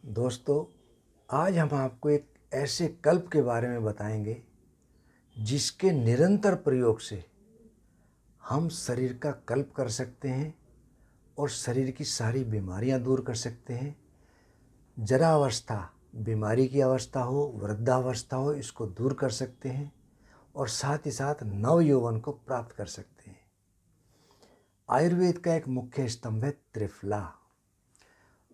दोस्तों, आज हम आपको एक ऐसे कल्प के बारे में बताएंगे जिसके निरंतर प्रयोग से हम शरीर का कल्प कर सकते हैं और शरीर की सारी बीमारियां दूर कर सकते हैं। जरावस्था, बीमारी की अवस्था हो, वृद्धावस्था हो, इसको दूर कर सकते हैं और साथ ही साथ नव यौवन को प्राप्त कर सकते हैं। आयुर्वेद का एक मुख्य स्तंभ है त्रिफला,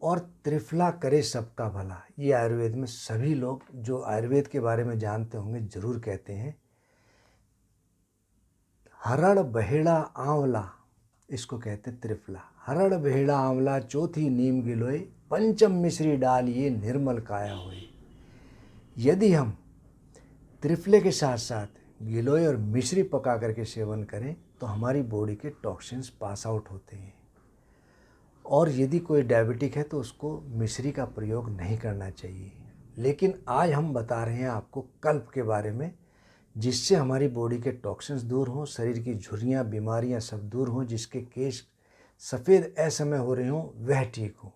और त्रिफला करे सबका भला। ये आयुर्वेद में सभी लोग जो आयुर्वेद के बारे में जानते होंगे जरूर कहते हैं। हरड़ बहेड़ा आंवला, इसको कहते हैं त्रिफला। हरड़ बहेड़ा आंवला चौथी नीम गिलोय, पंचम मिश्री डाल ये निर्मल काया होए। यदि हम त्रिफले के साथ साथ गिलोय और मिश्री पका करके सेवन करें तो हमारी बॉडी के टॉक्सिन्स पास आउट होते हैं। और यदि कोई डायबिटिक है तो उसको मिश्री का प्रयोग नहीं करना चाहिए। लेकिन आज हम बता रहे हैं आपको कल्प के बारे में, जिससे हमारी बॉडी के टॉक्सिन्स दूर हों, शरीर की झुर्रियाँ, बीमारियाँ सब दूर हों, जिसके केश सफ़ेद असमय हो रहे हों वह ठीक हो।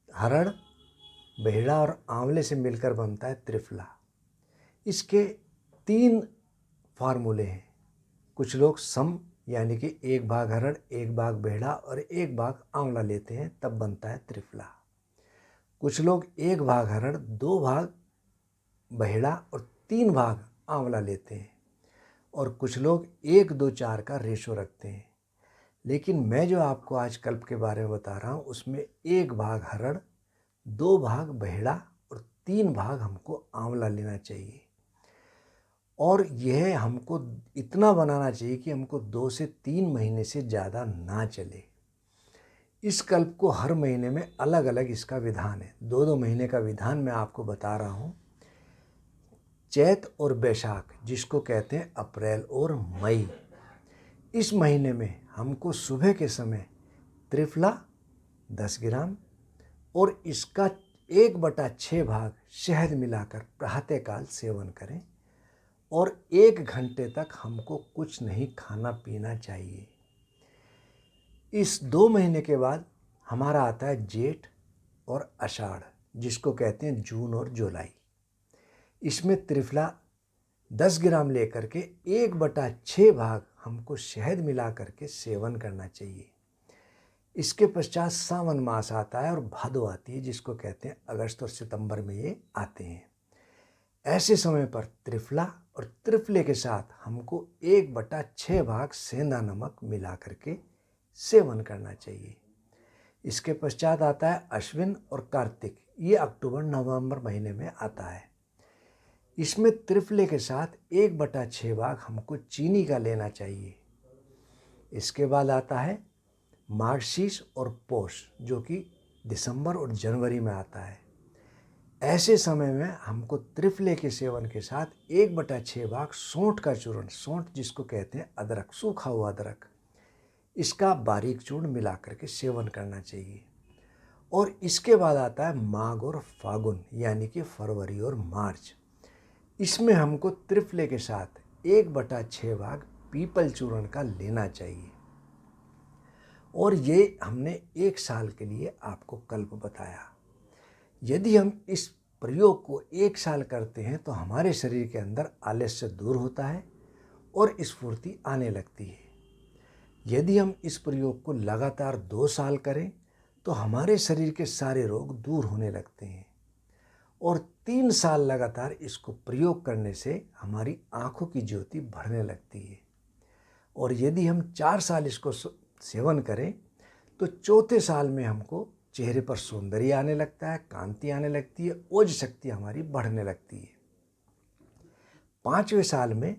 हरड़, बहेड़ा और आंवले से मिलकर बनता है त्रिफला। इसके 3 फार्मूले हैं। कुछ लोग सम यानी कि 1 भाग हरड़, 1 भाग बहेड़ा और 1 भाग आंवला लेते हैं, तब बनता है त्रिफला। कुछ लोग 1 भाग हरड़, 2 भाग बहेड़ा और 3 भाग आंवला लेते हैं, और कुछ लोग 1, 2, 4 का रेशो रखते हैं। लेकिन मैं जो आपको आज कल्प के बारे में बता रहा हूँ उसमें 1 भाग हरड़, 2 भाग बहेड़ा और 3 भाग हमको आंवला लेना चाहिए। और यह हमको इतना बनाना चाहिए कि हमको 2 से 3 महीने से ज़्यादा ना चले। इस कल्प को हर महीने में अलग अलग इसका विधान है। 2-2 महीने का विधान मैं आपको बता रहा हूँ। चैत और बैसाख, जिसको कहते हैं अप्रैल और मई, इस महीने में हमको सुबह के समय त्रिफला 10 ग्राम और इसका 1/6 भाग शहद मिलाकर प्रातःकाल सेवन करें, और 1 घंटे तक हमको कुछ नहीं खाना पीना चाहिए। इस 2 महीने के बाद हमारा आता है जेठ और आषाढ़, जिसको कहते हैं जून और जुलाई। इसमें त्रिफला 10 ग्राम लेकर के 1/6 भाग हमको शहद मिला करके सेवन करना चाहिए। इसके पश्चात सावन मास आता है और भादो आती है, जिसको कहते हैं अगस्त और सितंबर में ये आते हैं। ऐसे समय पर त्रिफला और त्रिफले के साथ हमको 1/6 भाग सेंधा नमक मिला करके सेवन करना चाहिए। इसके पश्चात आता है अश्विन और कार्तिक, ये अक्टूबर नवंबर महीने में आता है। इसमें त्रिफले के साथ 1/6 भाग हमको चीनी का लेना चाहिए। इसके बाद आता है मार्गशीर्ष और पौष, जो कि दिसंबर और जनवरी में आता है। ऐसे समय में हमको त्रिफले के सेवन के साथ 1/6 भाग सौंठ का चूर्ण, सौंठ जिसको कहते हैं अदरक, सूखा हुआ अदरक, इसका बारीक चूर्ण मिला करके सेवन करना चाहिए। और इसके बाद आता है माघ और फागुन, यानी कि फरवरी और मार्च। इसमें हमको त्रिफले के साथ 1/6 भाग पीपल चूर्ण का लेना चाहिए। और ये हमने 1 साल के लिए आपको कल्प बताया। यदि हम इस प्रयोग को 1 साल करते हैं तो हमारे शरीर के अंदर आलस्य दूर होता है और स्फूर्ति आने लगती है। यदि हम इस प्रयोग को लगातार 2 साल करें तो हमारे शरीर के सारे रोग दूर होने लगते हैं। और 3 साल लगातार इसको प्रयोग करने से हमारी आँखों की ज्योति बढ़ने लगती है। और यदि हम 4 साल इसको सेवन करें तो चौथे साल में हमको चेहरे पर सौंदर्य आने लगता है, कांति आने लगती है, ओज शक्ति हमारी बढ़ने लगती है। 5वें साल में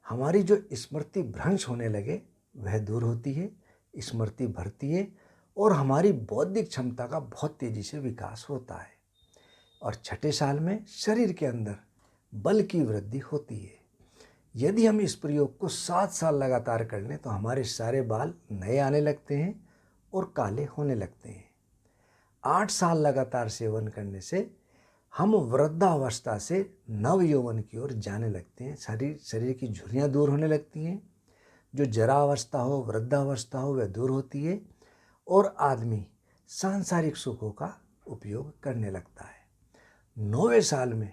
हमारी जो स्मृति भ्रंश होने लगे वह दूर होती है, स्मृति बढ़ती है और हमारी बौद्धिक क्षमता का बहुत तेजी से विकास होता है। और 6ठे साल में शरीर के अंदर बल की वृद्धि होती है। यदि हम इस प्रयोग को 7 साल लगातार कर लें तो हमारे सारे बाल नए आने लगते हैं और काले होने लगते हैं। 8 साल लगातार सेवन करने से हम वृद्धावस्था से नव यौवन की ओर जाने लगते हैं। शरीर की झुर्रियाँ दूर होने लगती हैं। जो जरावस्था हो, वृद्धावस्था हो, वह दूर होती है और आदमी सांसारिक सुखों का उपयोग करने लगता है। 9वें साल में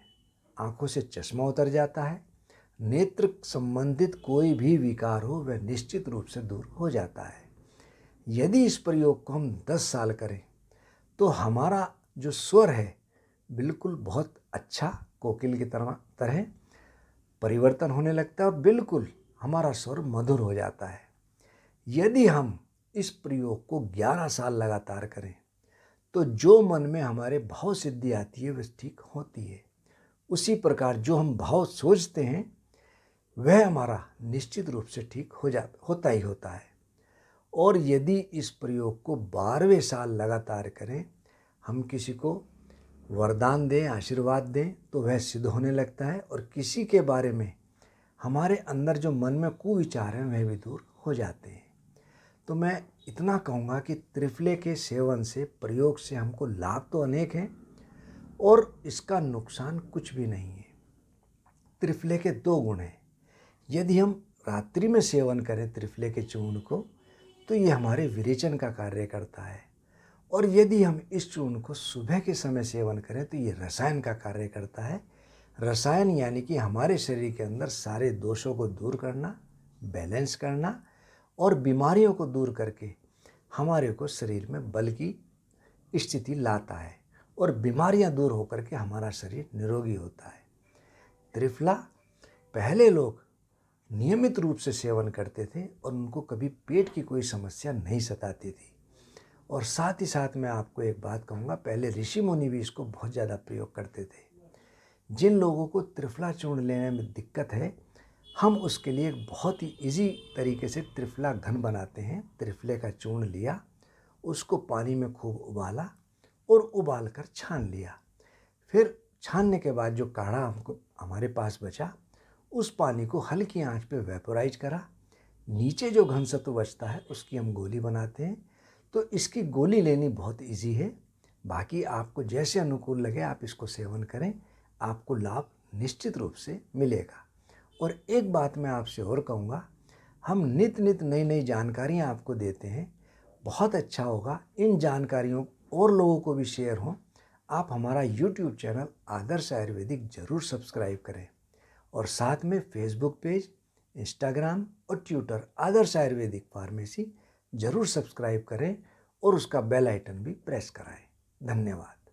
आँखों से चश्मा उतर जाता है। नेत्र संबंधित कोई भी विकार हो वह निश्चित रूप से दूर हो जाता है। यदि इस प्रयोग को हम 10 साल करें तो हमारा जो स्वर है बिल्कुल बहुत अच्छा कोकिल की तरह परिवर्तन होने लगता है और बिल्कुल हमारा स्वर मधुर हो जाता है। यदि हम इस प्रयोग को 11 साल लगातार करें तो जो मन में हमारे भाव सिद्धि आती है वह ठीक होती है। उसी प्रकार जो हम भाव सोचते हैं वह हमारा निश्चित रूप से ठीक होता ही होता है। और यदि इस प्रयोग को 12वें साल लगातार करें, हम किसी को वरदान दें, आशीर्वाद दें तो वह सिद्ध होने लगता है और किसी के बारे में हमारे अंदर जो मन में कुविचार हैं वह भी दूर हो जाते हैं। तो मैं इतना कहूँगा कि त्रिफले के सेवन से, प्रयोग से हमको लाभ तो अनेक हैं और इसका नुकसान कुछ भी नहीं है। त्रिफले के 2 गुण हैं। यदि हम रात्रि में सेवन करें त्रिफले के चूर्ण को तो ये हमारे विरेचन का कार्य करता है, और यदि हम इस चूर्ण को सुबह के समय सेवन करें तो ये रसायन का कार्य करता है। रसायन यानी कि हमारे शरीर के अंदर सारे दोषों को दूर करना, बैलेंस करना और बीमारियों को दूर करके हमारे को शरीर में बल की स्थिति लाता है और बीमारियां दूर होकर के हमारा शरीर निरोगी होता है। त्रिफला पहले लोग नियमित रूप से सेवन करते थे और उनको कभी पेट की कोई समस्या नहीं सताती थी। और साथ ही साथ मैं आपको एक बात कहूँगा, पहले ऋषि मुनि भी इसको बहुत ज़्यादा प्रयोग करते थे। जिन लोगों को त्रिफला चूर्ण लेने में दिक्कत है, हम उसके लिए एक बहुत ही इजी तरीके से त्रिफला घन बनाते हैं। त्रिफले का चूर्ण लिया, उसको पानी में खूब उबाला और उबाल कर छान लिया। फिर छानने के बाद जो काढ़ा हमको हमारे पास बचा, उस पानी को हल्की आंच पे वेपोराइज करा। नीचे जो घन सत्व बचता है उसकी हम गोली बनाते हैं। तो इसकी गोली लेनी बहुत इजी है। बाकी आपको जैसे अनुकूल लगे आप इसको सेवन करें, आपको लाभ निश्चित रूप से मिलेगा। और एक बात मैं आपसे और कहूँगा, हम नित नित नई नई जानकारियाँ आपको देते हैं। बहुत अच्छा होगा इन जानकारियों और लोगों को भी शेयर हों। आप हमारा YouTube चैनल आदर्श आयुर्वेदिक ज़रूर सब्सक्राइब करें और साथ में फेसबुक पेज, इंस्टाग्राम और ट्विटर आदर्श आयुर्वेदिक फार्मेसी ज़रूर सब्सक्राइब करें और उसका बेल आइकन भी प्रेस कराएं। धन्यवाद।